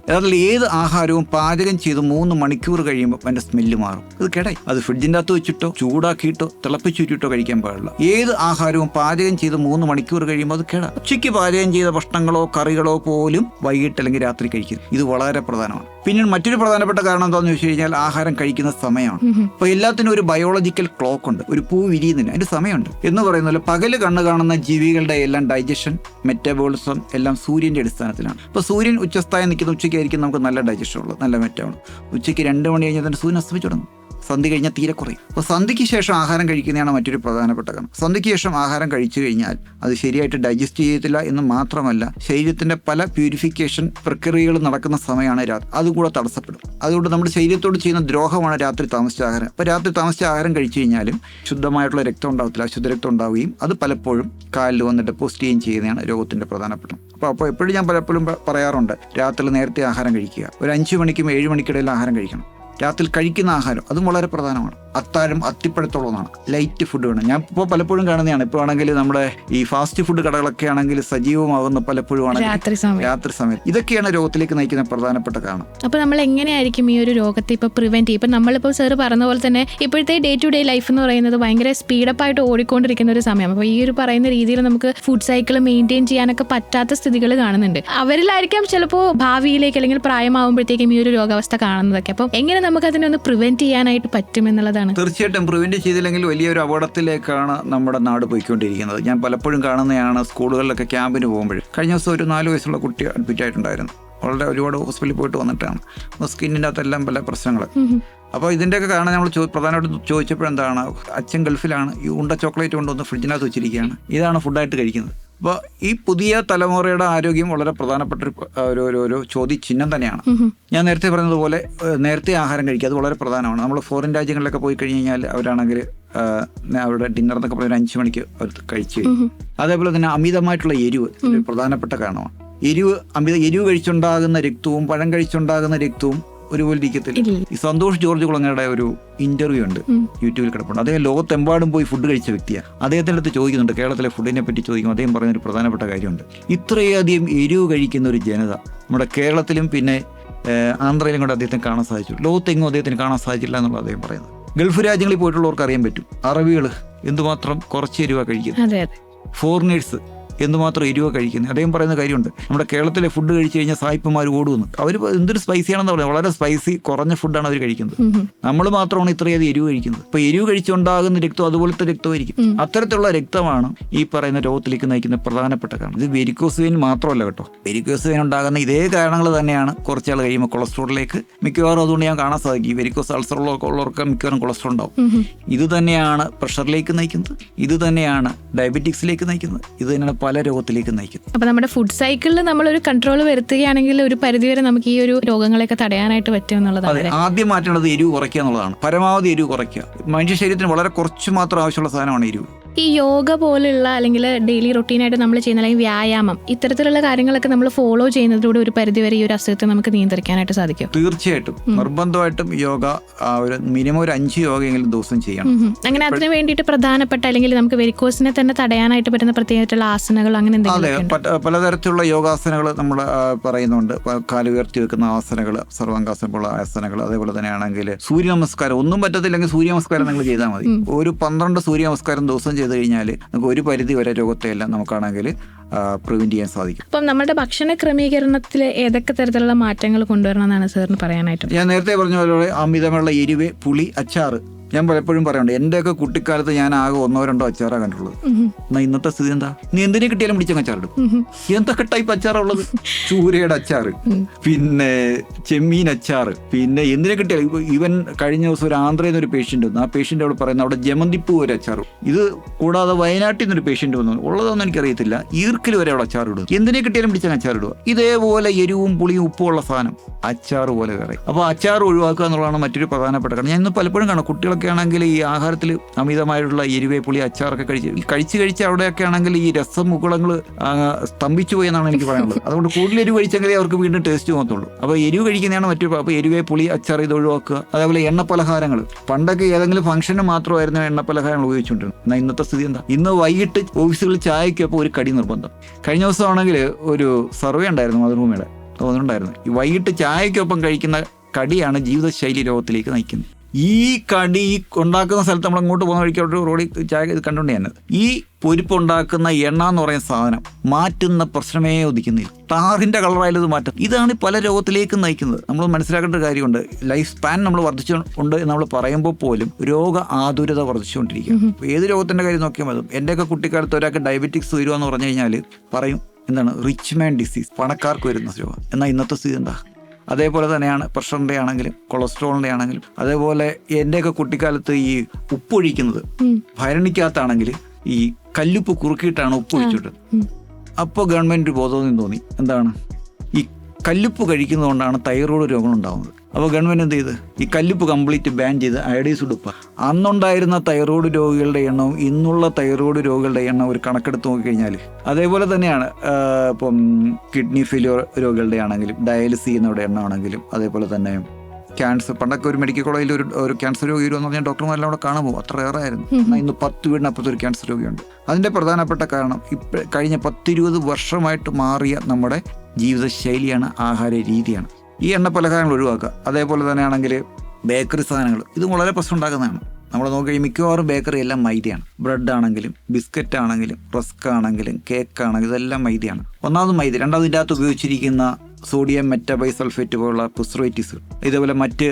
യഥാർത്ഥത്തിൽ ഏത് ആഹാരവും പാചകം ചെയ്ത് 3 മണിക്കൂർ കഴിയുമ്പോൾ അതിന്റെ സ്മെല്ല് മാറും. അത് കേടായി. അത് ഫ്രിഡ്ജിൻ്റെ അകത്ത് വെച്ചിട്ടോ ചൂടാക്കിയിട്ടോ തിളപ്പിച്ചുറ്റിട്ടോ കഴിക്കാൻ പാടില്ല. ഏത് ആഹാരവും പാചകം ചെയ്ത് 3 മണിക്കൂർ കഴിയുമ്പോൾ അത് കേടാ. ഉച്ചയ്ക്ക് പാചകം ചെയ്ത ഭക്ഷണങ്ങളോ കറികളോ പോലും വൈകിട്ട് അല്ലെങ്കിൽ രാത്രി കഴിക്കരുത്. ഇത് വളരെ പ്രധാനമാണ്. പിന്നീട് മറ്റൊരു പ്രധാനപ്പെട്ട കാരണം എന്താണെന്ന് വെച്ച് കഴിഞ്ഞാൽ ആഹാരം കഴിക്കുന്ന സമയമാണ്. അപ്പൊ എല്ലാത്തിനും ഒരു ബയോളജിക്കൽ ക്ലോക്ക് ഉണ്ട്. ഒരു പൂ വിരിയുന്നില്ല, അതിന്റെ സമയമുണ്ട് എന്ന് പറയുന്നത്. പകല് കണ്ണ് കാണുന്ന ജീവികളുടെ എല്ലാം ഡൈജഷൻ, മെറ്റബോളിസം എല്ലാം സൂര്യന്റെ അടിസ്ഥാനത്തിലാണ്. അപ്പോൾ സൂര്യൻ ഉച്ചസ്ഥാനം നിൽക്കുന്ന ഉച്ചയ്ക്കായിരിക്കും നമുക്ക് നല്ല ഡൈജഷൻ ഉള്ളത്, നല്ല മെറ്റബോളിസം. ഉച്ചയ്ക്ക് 2 മണി കഴിഞ്ഞാൽ തന്നെ സൂര്യൻ അസ്തമിച്ചു തുടങ്ങും. സന്ധ്യ കഴിഞ്ഞാൽ തീരെ കുറയും. അപ്പോൾ സന്ധ്യയ്ക്ക് ശേഷം ആഹാരം കഴിക്കുന്നതാണ് മറ്റൊരു പ്രധാനപ്പെട്ട കാരണം. സന്ധ്യയ്ക്ക് ശേഷം ആഹാരം കഴിച്ചു കഴിഞ്ഞാൽ അത് ശരിയായിട്ട് ഡൈജസ്റ്റ് ചെയ്യത്തില്ല എന്ന് മാത്രമല്ല, ശരീരത്തിൻ്റെ പല പ്യൂരിഫിക്കേഷൻ പ്രക്രിയകൾ നടക്കുന്ന സമയമാണ് രാത്രി. അതും കൂടെ തടസ്സപ്പെടും. അതുകൊണ്ട് നമ്മുടെ ശരീരത്തോട് ചെയ്യുന്ന ദ്രോഹമാണ് രാത്രി താമസിച്ച ആഹാരം. അപ്പോൾ രാത്രി താമസിച്ച ആഹാരം കഴിച്ചു കഴിഞ്ഞാലും ശുദ്ധമായിട്ടുള്ള രക്തം ഉണ്ടാകത്തില്ല, അശുദ്ധ രക്തം ഉണ്ടാവുകയും അത് പലപ്പോഴും കാലിൽ വന്ന് ഡെപ്പോസിറ്റ് ചെയ്യുകയും ചെയ്യുന്നതാണ് രോഗത്തിൻ്റെ പ്രധാനപ്പെട്ട. അപ്പോൾ എപ്പോഴും ഞാൻ പലപ്പോഴും പറയാറുണ്ട്, രാത്രി നേരത്തെ ആഹാരം കഴിക്കുക. ഒരു 5 മണിക്കും 7 മണിക്കിടയിൽ ആഹാരം കഴിക്കണം. രാത്രി കഴിക്കുന്ന ആഹാരം അതും വളരെ പ്രധാനമാണ്. അത്താഴം അത്തിപ്പഴത്തോളമാണ്. ലൈറ്റ് ഫുഡ് വേണം. ഞാൻ ഇപ്പോൾ പലപ്പോഴും കാണുന്നതാണ്. ഇപ്പോൾ ആണെങ്കിൽ നമ്മുടെ ഈ ഫാസ്റ്റ് ഫുഡ് കടകളൊക്കെ ആണെങ്കിൽ സജീവമാകുന്ന പലപ്പോഴും ആണെങ്കിൽ രാത്രി സമയത്ത്. ഇതൊക്കെയാണ് രോഗത്തിലേക്ക് നയിക്കുന്ന പ്രധാനപ്പെട്ട കാരണം. അപ്പോൾ നമ്മൾ എങ്ങനെയായിരിക്കും ഈ ഒരു രോഗത്തെ ഇപ്പോൾ പ്രിവെന്റ് ചെയ്യും? ഇപ്പം നമ്മളിപ്പോൾ സാർ പറഞ്ഞ പോലെ തന്നെ ഇപ്പോഴത്തെ ഡേ ടു ഡേ ലൈഫ് എന്ന് പറയുന്നത് ഭയങ്കര സ്പീഡപ്പായിട്ട് ഓടിക്കൊണ്ടിരിക്കുന്ന ഒരു സമയം. അപ്പോൾ ഈ ഒരു പറയുന്ന രീതിയിൽ നമുക്ക് ഫുഡ് സൈക്കിൾ മെയിൻറ്റെയിൻ ചെയ്യാനൊക്കെ പറ്റാത്ത സ്ഥിതികൾ കാണുന്നുണ്ട്. അവരിലായിരിക്കാം ചിലപ്പോൾ ഭാവിയിലേക്ക് അല്ലെങ്കിൽ പ്രായമാകുമ്പോഴത്തേക്കും ഈ ഒരു രോഗാവസ്ഥ കാണുന്നതൊക്കെ. അപ്പം എങ്ങനെ നമുക്ക് അതിനെ ഒന്ന് പ്രിവെന്റ് ചെയ്യാനായിട്ട് പറ്റുമെന്നുള്ളതാണ്. തീർച്ചയായിട്ടും പ്രിവെന്റ് ചെയ്തില്ലെങ്കിൽ വലിയൊരു അപകടത്തിലേക്കാണ് നമ്മുടെ നാട് പോയിക്കൊണ്ടിരിക്കുന്നത്. ഞാൻ പലപ്പോഴും കാണുന്നതാണ് സ്കൂളുകളിലൊക്കെ ക്യാമ്പിന് പോകുമ്പോൾ. കഴിഞ്ഞ ദിവസം ഒരു 4 വയസ്സുള്ള കുട്ടി അഡ്മിറ്റ് ആയിട്ടുണ്ടായിരുന്നു. വളരെ ഒരുപാട് ഹോസ്പിറ്റലിൽ പോയിട്ട് വന്നിട്ടാണ്. സ്കിന്നിൻ്റെ അകത്തെല്ലാം പല പ്രശ്നങ്ങൾ. അപ്പോൾ ഇതിൻ്റെയൊക്കെ കാരണം നമ്മൾ പ്രധാനമായിട്ട് ചോദിച്ചപ്പോഴെന്താണ്, അച്ഛൻ ഗൾഫിലാണ്, ഈ ഉണ്ട ചോക്ലേറ്റ് കൊണ്ടുവന്ന് ഫ്രിഡ്ജിനകത്ത് വെച്ചിരിക്കുകയാണ്, ഇതാണ് ഫുഡായിട്ട് കഴിക്കുന്നത്. അപ്പോൾ ഈ പുതിയ തലമുറയുടെ ആരോഗ്യം വളരെ പ്രധാനപ്പെട്ട ഒരു ചോദ്യചിഹ്നം തന്നെയാണ്. ഞാൻ നേരത്തെ പറഞ്ഞതുപോലെ നേരത്തെ ആഹാരം കഴിക്കുക അത് വളരെ പ്രധാനമാണ്. നമ്മൾ ഫോറിൻ രാജ്യങ്ങളിലൊക്കെ പോയി കഴിഞ്ഞ് കഴിഞ്ഞാൽ അവരാണെങ്കിൽ അവരുടെ ഡിന്നർ എന്നൊക്കെ പറഞ്ഞാൽ 5 മണിക്ക് അവർ കഴിച്ച് കഴിയും. അതേപോലെ തന്നെ അമിതമായിട്ടുള്ള എരിവ് ഒരു പ്രധാനപ്പെട്ട കാരണമാണ്. എരിവ് കഴിച്ചുണ്ടാകുന്ന രക്തവും പഴം കഴിച്ചുണ്ടാകുന്ന രക്തവും ഒരുപോലെ ഇരിക്കത്തില്ല. ഈ സന്തോഷ് ജോർജ് കുളങ്ങയുടെ ഒരു ഇന്റർവ്യൂ ഉണ്ട്, യൂട്യൂബിൽ കിടപ്പുണ്ട്. അദ്ദേഹം ലോകത്തെമ്പാടും പോയി ഫുഡ് കഴിച്ച വ്യക്തിയാണ്. അദ്ദേഹത്തിൻ്റെ അടുത്ത് ചോദിക്കുന്നുണ്ട്, കേരളത്തിലെ ഫുഡിനെ പറ്റി ചോദിക്കും. അദ്ദേഹം പറയുന്നൊരു പ്രധാനപ്പെട്ട കാര്യമുണ്ട്, ഇത്രയധികം എരിവ് കഴിക്കുന്ന ഒരു ജനത നമ്മുടെ കേരളത്തിലും പിന്നെ ആന്ധ്രയിലും കൂടെ അദ്ദേഹത്തിന് കാണാൻ സാധിച്ചു. ലോകത്തെങ്ങും അദ്ദേഹത്തിന് കാണാൻ സാധിച്ചില്ല എന്നുള്ള അദ്ദേഹം പറയുന്നത്. ഗൾഫ് രാജ്യങ്ങളിൽ പോയിട്ടുള്ളവർക്ക് അറിയാൻ പറ്റും, അറബികൾ എന്തുമാത്രം കുറച്ച് എരിവാ കഴിക്കുന്നത്. ഫോറിനേഴ്സ് എന്തുമാത്രം എരിവ് കഴിക്കുന്നത്. അദ്ദേഹം പറയുന്ന കാര്യമുണ്ട്, നമ്മുടെ കേരളത്തിലെ ഫുഡ് കഴിച്ചു കഴിഞ്ഞാൽ സായിപ്പന്മാർ ഓടുന്നു. അവർ എന്തൊരു സ്പൈസിയാണെന്ന് പറയുന്നത്, വളരെ സ്പൈസി കുറഞ്ഞ ഫുഡാണ് അവർ കഴിക്കുന്നത്. നമ്മൾ മാത്രമാണ് ഇത്രയധികം എരിവ് കഴിക്കുന്നത്. അപ്പോൾ എരിവ് കഴിച്ചുണ്ടാകുന്ന രക്തം അതുപോലത്തെ രക്തമായിരിക്കും. അത്തരത്തിലുള്ള രക്തമാണ് ഈ പറയുന്ന രോഗത്തിലേക്ക് നയിക്കുന്ന പ്രധാനപ്പെട്ട കാരണം. ഇത് വെരിക്കോസ് വെയിൻ മാത്രമല്ല കേട്ടോ, വെരിക്കോസ് വെയിൻ ഉണ്ടാകുന്ന ഇതേ കാരണങ്ങൾ തന്നെയാണ് കുറച്ചാൾ കഴിയുമ്പോൾ കൊളസ്ട്രോളിലേക്ക് മിക്കവാറും. അതുകൊണ്ട് ഞാൻ കാണാൻ സാധിക്കും, വെരിക്കോസ് അൾസർ ഉള്ളവർക്ക് മിക്കവാറും കൊളസ്ട്രോൾ ഉണ്ടാവും. ഇത് തന്നെയാണ് പ്രഷറിലേക്ക് നയിക്കുന്നത്, ഇത് തന്നെയാണ് ഡയബറ്റിക്സിലേക്ക് നയിക്കുന്നത്, ഇത് തന്നെയാണ് പല രോഗത്തിലേക്ക് നയിക്കുന്നത്. അപ്പൊ നമ്മുടെ ഫുഡ് സൈക്കിളിൽ നമ്മളൊരു കൺട്രോൾ വരുത്തുകയാണെങ്കിൽ ഒരു പരിധിവരെ നമുക്ക് ഈ ഒരു രോഗങ്ങളൊക്കെ തടയാനായിട്ട് പറ്റും എന്നുള്ളതാണ്. അതെ, ആദ്യം മാറ്റേണ്ടത് എരിവ് കുറയ്ക്കുക എന്നുള്ളതാണ്. പരമാവധി എരിവ് കുറയ്ക്കുക. മനുഷ്യ ശരീരത്തിന് വളരെ കുറച്ച് മാത്രം ആവശ്യമുള്ള സാധനമാണ് എരിവ്. ഈ യോഗ പോലുള്ള അല്ലെങ്കിൽ ഡെയിലി റൊട്ടീനായിട്ട് നമ്മൾ ചെയ്യുന്ന അല്ലെങ്കിൽ വ്യായാമം ഇത്തരത്തിലുള്ള കാര്യങ്ങളൊക്കെ നമ്മൾ ഫോളോ ചെയ്യുന്നതിലൂടെ ഒരു പരിധിവരെ ഈ ഒരു അസുഖത്തെ നമുക്ക് നിയന്ത്രിക്കാനായിട്ട് സാധിക്കും. തീർച്ചയായിട്ടും നിർബന്ധമായിട്ടും യോഗ ഒരു മിനിമം ഒരു 5 യോഗയെങ്കിലും ദിവസം ചെയ്യണം. അങ്ങനെ അതിന് വേണ്ടിയിട്ട് പ്രധാനപ്പെട്ട അല്ലെങ്കിൽ നമുക്ക് വെരിക്കോസിനെ തന്നെ തടയാനായിട്ട് പറ്റുന്ന പ്രത്യേകമായിട്ടുള്ള ആസനകൾ അങ്ങനെ എന്തെങ്കിലും? അതെ, പലതരത്തിലുള്ള യോഗാസനകൾ നമ്മൾ പറയുന്നുണ്ട്. കാല് ഉയർത്തി വെക്കുന്ന ആസനകൾ, സർവാംഗാസനം പോലുള്ള ആസനകൾ. അതേപോലെ തന്നെയാണെങ്കിൽ സൂര്യ നമസ്കാരം. ഒന്നും പറ്റത്തില്ലെങ്കിൽ സൂര്യ നമസ്കാരം നിങ്ങൾ ചെയ്താൽ മതി. ഒരു 12 സൂര്യ നമസ്കാരം ദിവസം ചെയ്ത് കഴിഞ്ഞാൽ നമുക്ക് ഒരു പരിധി വരെ രോഗത്തെയെല്ലാം നമുക്കാണെങ്കിൽ പ്രിവെന്റ് ചെയ്യാൻ സാധിക്കും. അപ്പം നമ്മുടെ ഭക്ഷണ ക്രമീകരണത്തിൽ ഏതൊക്കെ തരത്തിലുള്ള മാറ്റങ്ങൾ കൊണ്ടുവരണം എന്നാണ് സാറിന് പറയാനായിട്ട്? ഞാൻ നേരത്തെ പറഞ്ഞ പോലെ അമിതമുള്ള എരിവ്, പുളി, അച്ചാറ്. ഞാൻ പലപ്പോഴും പറയാറുണ്ട്, എന്റെയൊക്കെ കുട്ടിക്കാലത്ത് ഞാൻ ആകെ 1-2 അച്ചാറാ കണ്ടിട്ടുള്ളത്. എന്നാ ഇന്നത്തെ സ്ഥിതി എന്താ? നീ എന്തിനെ കിട്ടിയാലും പിടിച്ചങ്ങ് അച്ചാറിടും. എന്തൊക്കെ ടൈപ്പ് അച്ചാറുള്ളത്? ചൂരയുടെ അച്ചാറ്, പിന്നെ ചെമ്മീൻ അച്ചാറ്, പിന്നെ എന്തിനെ കിട്ടിയാലും. ഈവൻ കഴിഞ്ഞ ദിവസം ഒരു ആന്ധ്രയിൽ നിന്നൊരു പേഷ്യന്റ് വന്നു. ആ പേഷ്യന്റ് അവിടെ പറയുന്നത് അവിടെ ജമന്തിപ്പൂ ഒരു അച്ചാറും. ഇത് കൂടാതെ വയനാട്ടിൽ നിന്നൊരു പേഷ്യന്റ് വന്നു. ഉള്ളതൊന്നും എനിക്കറിയത്തില്ല, ഈർക്കിൽ വരെ അവിടെ അച്ചാറിടും. എന്തിനെ കിട്ടിയാലും പിടിച്ചങ്ങ് അച്ചാറിടുക. ഇതേപോലെ എരിവും പുളിയും ഉപ്പുള്ള സാധനം അച്ചാറ് പോലെ കറി. അപ്പോൾ അച്ചാർ ഒഴിവാക്കുക എന്നുള്ളതാണ് മറ്റൊരു പ്രധാനപ്പെട്ട കാരണം. ഞാൻ ഇന്ന് പലപ്പോഴും കാണാം, കുട്ടികളൊക്കെ ആണെങ്കിൽ ഈ ആഹാരത്തിൽ അമിതമായിട്ടുള്ള എരിവേ പുളി അച്ചാറൊക്കെ കഴിച്ച് അവിടെയൊക്കെ ആണെങ്കിൽ ഈ രസമുകുളങ്ങൾ സ്തംഭിച്ചു പോയി എന്നാണ് എനിക്ക് പറയാനുള്ളത്. അതുകൊണ്ട് കൂടുതൽ എരിവ് കഴിച്ചെങ്കിലേ അവർക്ക് വീണ്ടും ടേസ്റ്റ് തോന്നത്തുള്ളൂ. അപ്പോൾ എരിവ് കഴിക്കുന്നതാണ് മറ്റൊരു. അപ്പോൾ എരിവേ പുളി അച്ചാർ ഇത് ഒഴിവാക്കുക. അതേപോലെ എണ്ണ പലഹാരങ്ങൾ. പണ്ടൊക്കെ ഏതെങ്കിലും ഫംഗ്ഷന് മാത്രമായിരുന്നു എണ്ണ പലഹാരങ്ങൾ ഉപയോഗിച്ചുകൊണ്ടിരുന്നത്. എന്നാൽ ഇന്നത്തെ സ്ഥിതി എന്താ? ഇന്ന് വൈകിട്ട് ഓഫീസുകളിൽ ചായക്കൊപ്പം ഒരു കടി നിർബന്ധം. കഴിഞ്ഞ ദിവസമാണെങ്കിൽ ഒരു സർവേ ഉണ്ടായിരുന്നു മാതൃഭൂമിയുടെ, തോന്നുന്നുണ്ടായിരുന്നു, ഈ വൈകിട്ട് ചായക്കൊപ്പം കഴിക്കുന്ന കടിയാണ് ജീവിതശൈലി രോഗത്തിലേക്ക് നയിക്കുന്നത്. ഈ കടി ഉണ്ടാക്കുന്ന സ്ഥലത്ത് നമ്മൾ അങ്ങോട്ട് പോകുന്ന വഴിക്ക് റോഡിൽ ചായ കണ്ടുകൊണ്ട് തന്നെ ഈ പൊരിപ്പുണ്ടാക്കുന്ന എണ്ണ എന്ന് പറയുന്ന സാധനം മാറ്റുന്ന പ്രശ്നമേ ഉദിക്കുന്നില്ല. ടാറിന്റെ കളറായാലും ഇത് മാറ്റും. ഇതാണ് പല രോഗത്തിലേക്ക് നയിക്കുന്നത്. നമ്മൾ മനസ്സിലാക്കേണ്ട കാര്യമുണ്ട്. ലൈഫ് സ്പാൻ നമ്മൾ വർദ്ധിച്ചുകൊണ്ട് എന്ന് നമ്മൾ പറയുമ്പോൾ പോലും രോഗ ആതുരത വർദ്ധിച്ചുകൊണ്ടിരിക്കുകയാണ്. ഏത് രോഗത്തിന്റെ കാര്യം നോക്കിയാൽ മതി. എന്റെയൊക്കെ കുട്ടിക്കാലത്ത് ഒരാൾക്ക് ഡയബറ്റിക്സ് വരുവാന്ന് പറഞ്ഞു കഴിഞ്ഞാൽ പറയും എന്താണ് റിച്ച് മാൻ ഡിസീസ്, പണക്കാർക്ക് വരുന്ന രോഗം. എന്നാൽ ഇന്നത്തെ സ്ഥിതി എന്താ? അതേപോലെ തന്നെയാണ് പ്രഷറിൻ്റെ ആണെങ്കിലും കൊളസ്ട്രോളിൻ്റെ ആണെങ്കിലും. അതേപോലെ എൻ്റെയൊക്കെ കുട്ടിക്കാലത്ത് ഈ ഉപ്പൊഴിക്കുന്നത് ഭരണിക്കകത്താണെങ്കിൽ ഈ കല്ലുപ്പ് കുറുക്കിയിട്ടാണ് ഉപ്പ് ഒഴിച്ചിട്ടത്. അപ്പോൾ ഗവൺമെൻറ് ബോധവും തോന്നി, എന്താണ് ഈ കല്ലുപ്പ് കഴിക്കുന്നതുകൊണ്ടാണ് തൈറോയ്ഡ് രോഗങ്ങൾ ഉണ്ടാകുന്നത്. അപ്പോൾ ഗവൺമെൻറ് എന്ത് ചെയ്ത് ഈ കല്ലുപ്പ് കംപ്ലീറ്റ് ബാൻ ചെയ്ത് അയഡൈസ്ഡ് ഉപ്പ്. അന്നുണ്ടായിരുന്ന തൈറോയ്ഡ് രോഗികളുടെ എണ്ണവും ഇന്നുള്ള തൈറോയ്ഡ് രോഗികളുടെ എണ്ണം ഒരു കണക്കെടുത്ത് നോക്കിക്കഴിഞ്ഞാൽ അതേപോലെ തന്നെയാണ്. ഇപ്പം കിഡ്നി ഫെയിലിയർ രോഗികളുടെ ആണെങ്കിലും ഡയാലിസിസ് ചെയ്യുന്നവരുടെ എണ്ണം ആണെങ്കിലും അതേപോലെ തന്നെ ക്യാൻസർ. പണ്ടൊക്കെ ഒരു മെഡിക്കൽ കോളേജിൽ ഒരു ക്യാൻസർ രോഗി എന്ന് പറഞ്ഞാൽ ഡോക്ടർമാരെല്ലാം അവിടെ കാണാൻ പോകും. അത്ര ഏറെ ആയിരുന്നു. ഇന്ന് 10 വീടിനപ്പുറത്ത് ഒരു ക്യാൻസർ രോഗിയുണ്ട്. അതിൻ്റെ പ്രധാനപ്പെട്ട കാരണം കഴിഞ്ഞ 10-20 വർഷമായിട്ട് മാറിയ നമ്മുടെ ജീവിതശൈലിയാണ്, ആഹാര രീതിയാണ്. ഈ എണ്ണ പലഹാരങ്ങൾ ഒഴിവാക്കുക. അതേപോലെ തന്നെയാണെങ്കിൽ ബേക്കറി സാധനങ്ങൾ, ഇത് വളരെ പ്രശ്നം ഉണ്ടാക്കുന്നതാണ്. നമ്മൾ നോക്കി മിക്കവാറും ബേക്കറി എല്ലാം മൈദയാണ്. ബ്രെഡ് ആണെങ്കിലും ബിസ്ക്കറ്റ് ആണെങ്കിലും റസ്ക് ആണെങ്കിലും കേക്ക് ആണെങ്കിലും ഇതെല്ലാം മൈദയാണ്. ഒന്നാമത് മൈദ, രണ്ടാമത് ഇതിൻ്റെ അകത്ത് ഉപയോഗിച്ചിരിക്കുന്ന സോഡിയം മെറ്റാബൈസൾഫേറ്റ് പോലുള്ള പ്രിസർവേറ്റീവ്സ്, ഇതേപോലെ മറ്റ്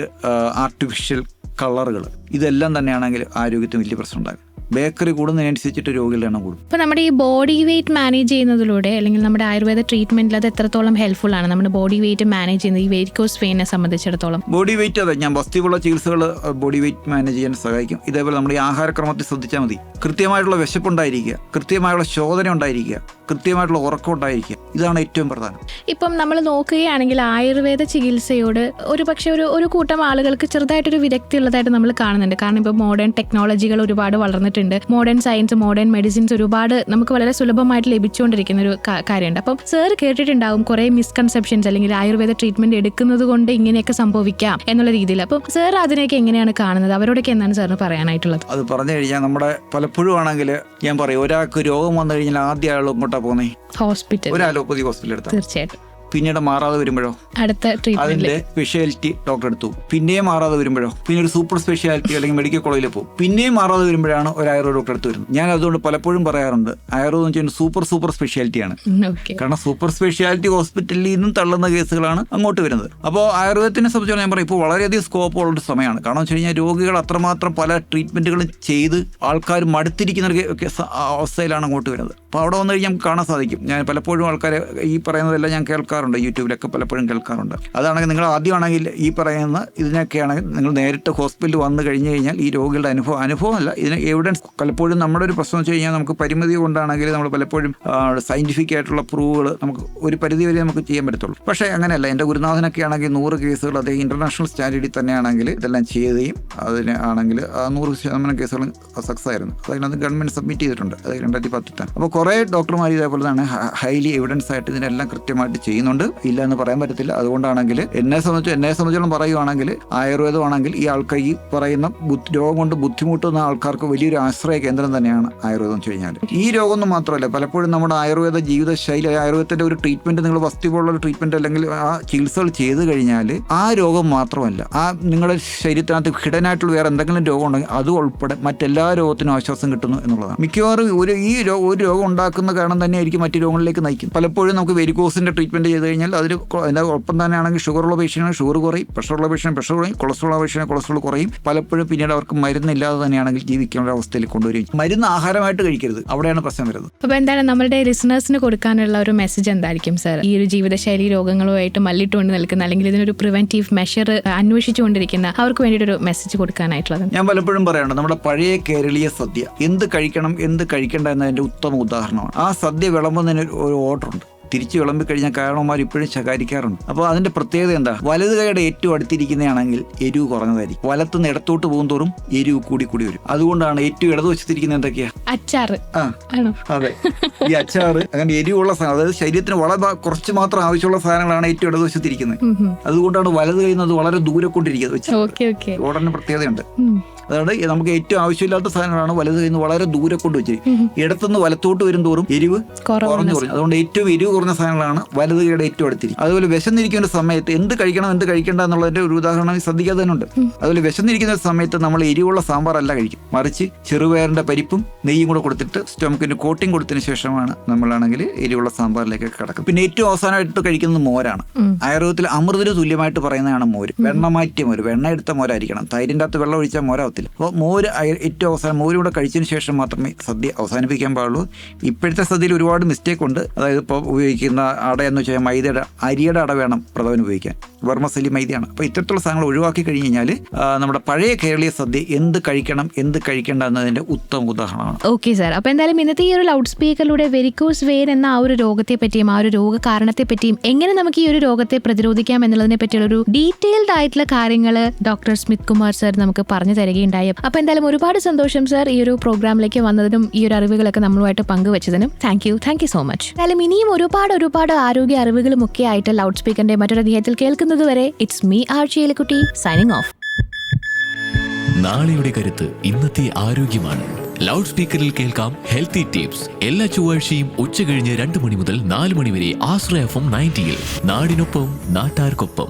ആർട്ടിഫിഷ്യൽ കളറുകൾ, ഇതെല്ലാം തന്നെയാണെങ്കിൽ ആരോഗ്യത്തിന് വലിയ പ്രശ്നം ഉണ്ടാകും. ബേക്കറി കൂടുന്നതിനനുസരിച്ചിട്ട് രോഗികളുടെ എണ്ണം കൂടും. അപ്പോൾ നമ്മുടെ ഈ ബോഡി വെയിറ്റ് മാനേജ് ചെയ്യുന്നതിലൂടെ അല്ലെങ്കിൽ നമ്മുടെ ആയുർവേദ ട്രീറ്റ്മെന്റിൽ അത് എത്രത്തോളം ഹെൽപ്ഫുൾ ആണ് നമ്മുടെ ബോഡി വെയിറ്റ് മാനേജ് ചെയ്യുന്നത് ഈ വെരിക്കോസ് വെയിനെ സംബന്ധിച്ചിടത്തോളം? ബോഡി വെയിറ്റ്, അതെ, ഞാൻ വസ്തുവുള്ള ചികിത്സകൾ ബോഡി വെയിറ്റ് മാനേജ് ചെയ്യാൻ സഹായിക്കും. ഇതേപോലെ നമ്മുടെ ഈ ആഹാരക്രമത്തിൽ ശ്രദ്ധിച്ചാൽ മതി. കൃത്യമായിട്ടുള്ള വിശപ്പുണ്ടായിരിക്കുക, കൃത്യമായുള്ള ശോധന ഉണ്ടായിരിക്കുക, കൃത്യമായിട്ടുള്ള ഉറക്കം ഉണ്ടായിരിക്കുക. ഇതാണ് ഏറ്റവും പ്രധാനം. ഇപ്പം നമ്മൾ നോക്കുകയാണെങ്കിൽ ആയുർവേദ ചികിത്സയോട് ഒരു പക്ഷേ ഒരു കൂട്ടം ആളുകൾക്ക് ചെറുതായിട്ടൊരു വിരക്തി ഉള്ളതായിട്ട് നമ്മൾ കാണുന്നുണ്ട്. കാരണം ഇപ്പോൾ മോഡേൺ ടെക്നോളജികൾ ഒരുപാട് വളർന്നിട്ടുണ്ട്. മോഡേൺ സയൻസ്, മോഡേൺ മെഡിസിൻസ് ഒരുപാട് നമുക്ക് വളരെ സുലഭമായിട്ട് ലഭിച്ചുകൊണ്ടിരിക്കുന്ന ഒരു കാര്യമുണ്ട്. അപ്പം സാർ കേട്ടിട്ടുണ്ടാവും കുറേ മിസ്കൺസെപ്ഷൻസ് അല്ലെങ്കിൽ ആയുർവേദ ട്രീറ്റ്മെന്റ് എടുക്കുന്നത് കൊണ്ട് ഇങ്ങനെയൊക്കെ സംഭവിക്കാം എന്നുള്ള രീതിയിൽ. അപ്പം സാർ അതിനെയൊക്കെ എങ്ങനെയാണ് കാണുന്നത്? അവരോടൊക്കെ എന്താണ് സാറിന് പറയാനായിട്ടുള്ളത്? അത് പറഞ്ഞു കഴിഞ്ഞാൽ നമ്മുടെ പലപ്പോഴും ആണെങ്കിൽ ഞാൻ പറയും, ഒരാൾക്ക് രോഗം വന്നു കഴിഞ്ഞാൽ ആദ്യം അയാൾ ഇങ്ങോട്ടാ പോകുന്നേ? ഹോസ്പിറ്റൽ, ഒരു അലോപ്പതി ഹോസ്പിറ്റൽ എടുത്താൽ. തീർച്ചയായിട്ടും പിന്നീട് മാറാതെ വരുമ്പോഴോ അടുത്ത ട്രീറ്റ്മെന്റ് അതിന്റെ സ്പെഷ്യാലിറ്റി ഡോക്ടർ എടുത്തു, പിന്നെയും മാറാതെ വരുമ്പോഴോ പിന്നെ ഒരു സൂപ്പർ സ്പെഷ്യാലിറ്റി അല്ലെങ്കിൽ മെഡിക്കൽ കോളേജിൽ പോകും, പിന്നെയും മാറാതെ വരുമ്പോഴാണ് ഒരു ആയുർവേദ ഡോക്ടർ എടുത്ത് വരുന്നത്. ഞാൻ അതുകൊണ്ട് പലപ്പോഴും പറയാറുണ്ട്, ആയുർവേദം എന്ന് വെച്ചാൽ സൂപ്പർ സ്പെഷ്യാലിറ്റിയാണ്. കാരണം സൂപ്പർ സ്പെഷ്യാലിറ്റി ഹോസ്പിറ്റലിൽ നിന്നും തള്ളുന്ന കേസുകളാണ് അങ്ങോട്ട് വരുന്നത്. അപ്പോൾ ആയുർവേദത്തിനെ സംബന്ധിച്ചാൽ ഞാൻ പറയും ഇപ്പോൾ വളരെയധികം സ്കോപ്പ് ഉള്ള സമയമാണ്. കാരണം വെച്ച് കഴിഞ്ഞാൽ രോഗികൾ അത്രമാത്രം പല ട്രീറ്റ്മെന്റുകളും ചെയ്ത് ആൾക്കാർ മടുത്തിരിക്കുന്ന ഒരു അവസ്ഥയിലാണ് അങ്ങോട്ട് വരുന്നത്. അപ്പോൾ അവിടെ വന്നു കഴിഞ്ഞാൽ നമുക്ക് കാണാൻ സാധിക്കും. ഞാൻ പലപ്പോഴും ആൾക്കാരെ ഈ പറയുന്നതെല്ലാം ഞാൻ കേൾക്കാറുണ്ട്, യൂട്യൂബിലൊക്കെ പലപ്പോഴും കേൾക്കാറുണ്ട്. അതാണെങ്കിൽ നിങ്ങൾ ആദ്യമാണെങ്കിൽ ഈ പറയുന്ന ഇതിനൊക്കെയാണെങ്കിൽ നിങ്ങൾ നേരിട്ട് ഹോസ്പിറ്റലിൽ വന്നു കഴിഞ്ഞ് കഴിഞ്ഞാൽ ഈ രോഗികളുടെ അനുഭവമല്ല, ഇതിന് എവിഡൻസ്. പലപ്പോഴും നമ്മുടെ ഒരു പ്രശ്നം വെച്ച് കഴിഞ്ഞാൽ നമുക്ക് പരിമിതി കൊണ്ടാണെങ്കിൽ നമ്മൾ പലപ്പോഴും സയൻറ്റിഫിക് ആയിട്ടുള്ള പ്രൂവുകൾ നമുക്ക് ഒരു പരിധി വരെ നമുക്ക് ചെയ്യാൻ പറ്റത്തുള്ളൂ. പക്ഷേ അങ്ങനെയല്ല. എൻ്റെ ഗുരുനാഥനൊക്കെ ആണെങ്കിൽ 100 കേസുകൾ അദ്ദേഹം ഇൻ്റർനാഷണൽ സ്റ്റാൻഡേർഡിൽ തന്നെയാണെങ്കിൽ ഇതെല്ലാം ചെയ്യുകയും അതിന് ആണെങ്കിൽ 100% കേസുകളും സക്സസ് ആയിരുന്നു. അതിനകത്ത് ഗവൺമെൻറ് സബ്മിറ്റ് ചെയ്തിട്ടുണ്ട്, അത് 2010. അപ്പോൾ കുറേ ഡോക്ടർമാർ ഇതേപോലെ തന്നെ ഹൈലി എവിഡൻസ് ആയിട്ട് ഇതിനെല്ലാം കൃത്യമായിട്ട് ചെയ്യുന്നുണ്ട്. ഇല്ല എന്ന് പറയാൻ പറ്റത്തില്ല. അതുകൊണ്ടാണെങ്കിൽ എന്നെ സംബന്ധിച്ചോളം പറയുകയാണെങ്കിൽ ആയുർവേദമാണെങ്കിൽ ഈ ആൾക്കാർ ഈ പറയുന്ന രോഗം കൊണ്ട് ബുദ്ധിമുട്ടുന്ന ആൾക്കാർക്ക് വലിയൊരു ആശ്രയ കേന്ദ്രം തന്നെയാണ് ആയുർവേദം എന്ന് വെച്ച് കഴിഞ്ഞാൽ. ഈ രോഗമൊന്നും മാത്രമല്ല, പലപ്പോഴും നമ്മുടെ ആയുർവേദ ജീവിതശൈലി, ആയുർവേദത്തിൻ്റെ ഒരു ട്രീറ്റ്മെൻറ്റ്, നിങ്ങൾ വസ്തു പോലുള്ള ട്രീറ്റ്മെൻറ്റ് അല്ലെങ്കിൽ ആ ചികിത്സകൾ ചെയ്ത് കഴിഞ്ഞാൽ ആ രോഗം മാത്രമല്ല, ആ നിങ്ങളുടെ ശരീരത്തിനകത്ത് ഹിഡനായിട്ടുള്ള വേറെ എന്തെങ്കിലും രോഗം ഉണ്ടെങ്കിൽ അത് ഉൾപ്പെടെ മറ്റെല്ലാ രോഗത്തിനും ആശ്വാസം കിട്ടുന്നു എന്നുള്ളതാണ്. മിക്കവാറും ഒരു രോഗം ഉണ്ടാക്കുന്ന കാരണം തന്നെയായിരിക്കും മറ്റു രോഗങ്ങളിലേക്ക് നയിക്കും. പലപ്പോഴും നമുക്ക് വെരിക്കോസിൻ്റെ ട്രീറ്റ്മെൻറ്റ് ചെയ്ത് കഴിഞ്ഞാൽ അതിൻ്റെ ഒപ്പം തന്നെയാണെങ്കിൽ ഷുഗറുള്ള പേഷ്യൻ്റ് ഷുഗർ കുറയും, പ്രഷറുള്ള പേഷ്യൻ്റ് പ്രഷർ കുറയും, കൊളസ്ട്രോൾ ഉള്ള പേഷ്യൻ്റ് കൊളസ്ട്രോൾ കുറയും. പലപ്പോഴും പിന്നീട് അവർക്ക് മരുന്നില്ലാതെ തന്നെയാണെങ്കിൽ ജീവിക്കാനുള്ള അവസ്ഥയിൽ കൊണ്ടുവരും. മരുന്ന് ആഹാരമായിട്ട് കഴിക്കരുത്, അവിടെയാണ് പ്രശ്നം വരുന്നത്. അപ്പോൾ എന്താണ് നമ്മുടെ ലിസണേഴ്സിന് കൊടുക്കാനുള്ള ഒരു മെസ്സേജ് എന്തായിരിക്കും സർ? ഈ ഒരു ജീവിതശൈലി രോഗങ്ങളുമായിട്ട് മല്ലിട്ടുകൊണ്ട് നിൽക്കുന്ന അല്ലെങ്കിൽ ഇതിനൊരു പ്രിവെന്റീവ് മെഷർ അന്വേഷിച്ചുകൊണ്ടിരിക്കുന്ന അവർക്ക് വേണ്ടിയിട്ടൊരു മെസ്സേജ് കൊടുക്കാനായിട്ടുള്ളത്? ഞാൻ പലപ്പോഴും പറയാറുണ്ട്, നമ്മുടെ പഴയ കേരളീയ സദ്യ എന്ത് കഴിക്കണം എന്ത് കഴിക്കേണ്ട എന്നതിൻ്റെ ഉത്തമ ഉദാഹരണമാണ്. ആ സദ്യ വിളമ്പുന്നതിന് ഒരു ഓർഡർ ഉണ്ട്. തിരിച്ച് വിളമ്പിക്കഴിഞ്ഞാൽ കാരണവന്മാർ ഇപ്പോഴും ശകാരിക്കാറുണ്ട്. അപ്പോൾ അതിൻ്റെ പ്രത്യേകത എന്താ? വലത് കൈയുടെ ഏറ്റവും അടുത്തിരിക്കുന്നതാണെങ്കിൽ എരിവ് കുറഞ്ഞതായിരിക്കും, വലത്തുനിന്ന് ഇടത്തോട്ട് പോകും തോറും എരിവ് കൂടി വരും. അതുകൊണ്ടാണ് ഏറ്റവും ഇടതുവശത്തിരിക്കുന്നത് എന്തൊക്കെയാ? അച്ചാറ്. അതെ, ഈ അച്ചാറ് അങ്ങനെ എരിവുള്ള സാധനം, അതായത് ശരീരത്തിന് വളരെ കുറച്ച് മാത്രം ആവശ്യമുള്ള സാധനങ്ങളാണ് ഏറ്റവും ഇടതുവശത്തിരിക്കുന്നത്. അതുകൊണ്ടാണ് വലത് കൈന്നത് വളരെ ദൂരെ കൊണ്ടിരിക്കുന്നത്. ഓർഡറിന് പ്രത്യേകതയുണ്ട്. അതാണ് നമുക്ക് ഏറ്റവും ആവശ്യമില്ലാത്ത സാധനങ്ങളാണ് വലത് കൈന്ന് വളരെ ദൂരെ കൊണ്ട് വെച്ചിരിക്കും. ഇടത്തുനിന്ന് വലത്തോട്ട് വരും തോറും എരിവ് കുറഞ്ഞു. അതുകൊണ്ട് ഏറ്റവും എരിവ് കുറഞ്ഞ സാധനങ്ങളാണ് വലത് കൈയുടെ ഏറ്റവും അടുത്തിരിക്കും. അതുപോലെ വിശന്നിരിക്കുന്ന സമയത്ത് എന്ത് കഴിക്കണം എന്ത് കഴിക്കേണ്ട എന്നുള്ളതിന്റെ ഒരു ഉദാഹരണം ശ്രദ്ധിക്കാതെ തന്നെ ഉണ്ട്. അതുപോലെ വിശന്നിരിക്കുന്ന സമയത്ത് നമ്മൾ എരിവുള്ള സാമ്പാറല്ല കഴിക്കും, മറിച്ച് ചെറുപയറിന്റെ പരിപ്പും നെയ്യും കൂടെ കൊടുത്തിട്ട് സ്റ്റൊമക്കിന് കോട്ടിങ് കൊടുത്തതിന് ശേഷമാണ് നമ്മളാണെങ്കിൽ എരിവുള്ള സാമ്പാറിലേക്ക് കിടക്കും. പിന്നെ ഏറ്റവും അവസാനമായിട്ട് കഴിക്കുന്നത് മോരാണ്. ആയുർവേദത്തിൽ അമൃതിന് തുല്യമായിട്ട് പറയുന്നതാണ് മോര്. വെണ്ണ മാറ്റിയ മോര്, വെണ്ണ എടുത്ത മോരായിരിക്കണം. തൈരിൻ്റെ അകത്ത് വെള്ളം ഒഴിച്ചാൽ മോരാവത്തില്ല. അപ്പോൾ മോര് ഏറ്റവും അവസാനം, മോരും കൂടെ കഴിച്ചതിന് ശേഷം മാത്രമേ സദ്യ അവസാനിപ്പിക്കാൻ പാടുള്ളൂ. ഇപ്പോഴത്തെ സദ്യയിൽ ഒരുപാട് മിസ്റ്റേക്ക് ഉണ്ട്. അതായത് ഇപ്പോൾ ഉപയോഗിക്കുന്ന അട എന്ന് വെച്ചാൽ അരിയുടെ അട വേണം പ്രഥമന് ഉപയോഗിക്കാൻ, വർമ്മസലി മൈദയാണ്. അപ്പോൾ ഇത്തരത്തിലുള്ള സാധനങ്ങൾ ഒഴിവാക്കി കഴിഞ്ഞ് കഴിഞ്ഞാൽ നമ്മുടെ പഴയ കേരളീയ സദ്യ എന്ത് കഴിക്കണം എന്ത് കഴിക്കേണ്ട എന്നതിൻ്റെ ഉത്തമ ഉദാഹരണമാണ്. ഓക്കെ സാർ, അപ്പോൾ എന്തായാലും ഇന്നത്തെ ഈ ഒരു ലൗഡ് സ്പീക്കറിലൂടെ വെരിക്കോസ് വെയിൻ എന്ന ആ ഒരു രോഗത്തെ പറ്റിയും ആ ഒരു രോഗകാരണത്തെ പറ്റിയും എങ്ങനെ നമുക്ക് ഈ ഒരു രോഗത്തെ പ്രതിരോധിക്കാം എന്നുള്ളതിനെ പറ്റിയുള്ള ഒരു ഡീറ്റെയിൽഡ് ആയിട്ടുള്ള കാര്യങ്ങൾ ഡോക്ടർ സ്മിത് കുമാർ സാർ നമുക്ക് പറഞ്ഞു തരികയുണ്ടായി. അപ്പോൾ എന്തായാലും ഒരുപാട് സന്തോഷം സാർ ഈ ഒരു പ്രോഗ്രാമിലേക്ക് വന്നതിനും ഈ ഒരു അറിവുകളൊക്കെ നമ്മളുമായിട്ട് പങ്കുവച്ചതിനും. Thank you so much. എന്തായാലും ഇനിയും ഒരുപാട് ആരോഗ്യ അറിവുകളും ഒക്കെ ആയിട്ട് ലൗഡ് സ്പീക്കറിന്റെ മറ്റൊരു അധ്യായത്തിൽ കേൾക്കുന്നത് വരെ it's me RJ Elikutty signing off. നാളെയുടെ കരുത്ത് ഇന്നത്തെ ആരോഗ്യമാണ്. ലൗഡ് സ്പീക്കറിൽ കേൾക്കാം ഹെൽത്തി ടിപ്സ് എല്ലാ ചൊവ്വാഴ്ചയും ഉച്ചകഴിഞ്ഞ് 2 മണി മുതൽ 4 മണി വരെ ആശ്രയ FM 90. നാടിനൊപ്പം നാട്ടാർക്കൊപ്പം.